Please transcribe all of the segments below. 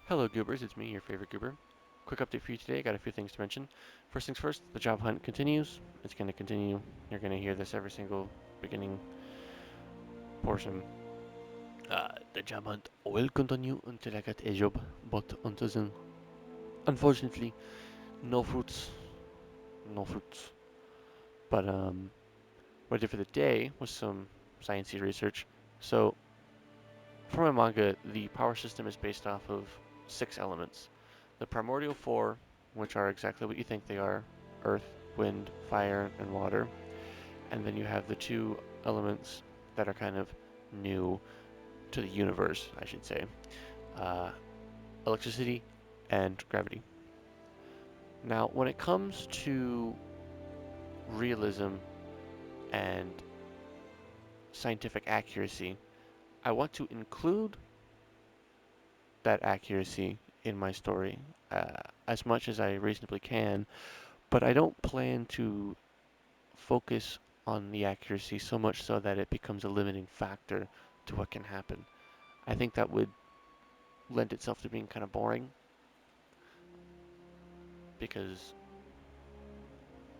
Hello Goobers, it's me, your favorite Goober. Quick update for you today, got a few things to mention. First things first, the job hunt continues. It's going to continue. You're going to hear this every single beginning portion. The job hunt will continue until I get a job, but until then, unfortunately, no fruits. No fruits. But what I did for the day was some sciencey research. So, for my manga, the power system is based off of 6 elements. The primordial four, which are exactly what you think they are: earth, wind, fire, and water. And then you have the 2 elements that are kind of new to the universe, I should say: uh, electricity and gravity. Now, when it comes to realism and scientific accuracy, I want to include that accuracy in my story as much as I reasonably can, but I don't plan to focus on the accuracy so much so that it becomes a limiting factor to what can happen. I think that would lend itself to being kind of boring because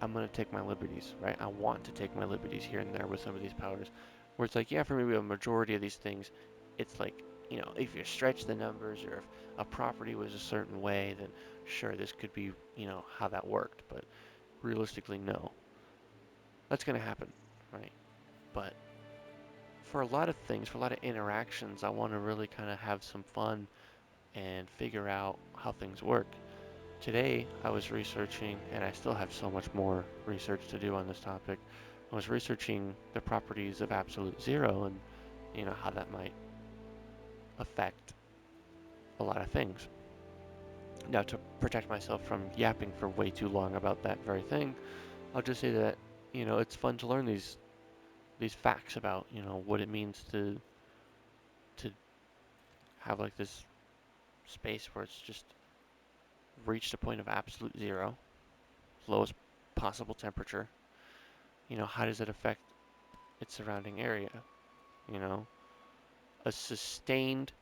I'm going to take my liberties, right? I want to take my liberties here and there with some of these powers. Where it's like, yeah, for maybe a majority of these things, it's like, if you stretch the numbers or if a property was a certain way, then sure, this could be, how that worked. But realistically, no. That's going to happen, right? But for a lot of things, for a lot of interactions, I want to really kind of have some fun and figure out how things work. Today, I was researching, and I still have so much more research to do on this topic. I was researching the properties of absolute zero and, how that might affect a lot of things. Now, to protect myself from yapping for way too long about that very thing, I'll just say that, it's fun to learn these facts about, what it means to have like this space where it's just reached a point of absolute zero, lowest possible temperature. How does it affect its surrounding area? You know, a sustained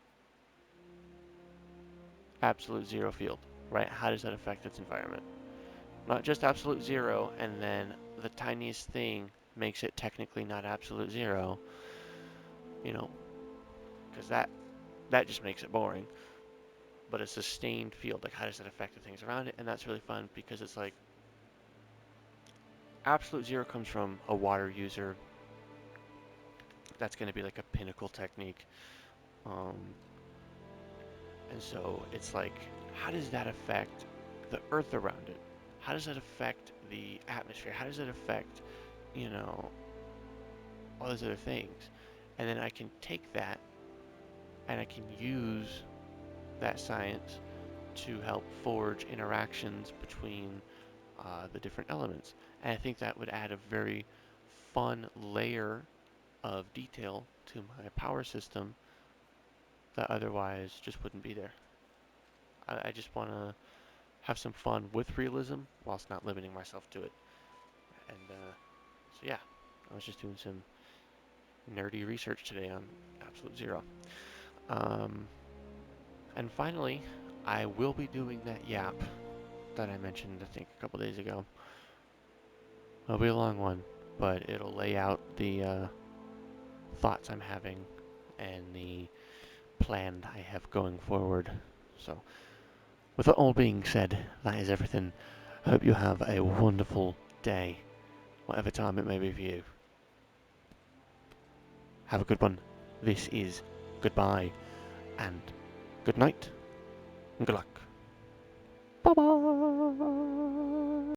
absolute zero field, right? How does that affect its environment? Not just absolute zero and then the tiniest thing makes it technically not absolute zero, you know, because that just makes it boring. But a sustained field, like how does that affect the things around it? And that's really fun because it's like absolute zero comes from a water user. That's going to be like a pinnacle technique. Um, and so it's like, how does that affect the earth around it? How does that affect the atmosphere? How does it affect, you know, all those other things? And then I can take that and I can use that science to help forge interactions between the different elements. And I think that would add a very fun layer of detail to my power system that otherwise just wouldn't be there. I just want to have some fun with realism whilst not limiting myself to it. And so yeah, I was just doing some nerdy research today on Absolute Zero. Um, and finally, I will be doing that yap that I mentioned, I think, a couple days ago. It'll be a long one, but it'll lay out the thoughts I'm having and the plan I have going forward. So, with that all being said, that is everything. I hope you have a wonderful day, whatever time it may be for you. Have a good one. This is goodbye and good night and good luck. Bye bye.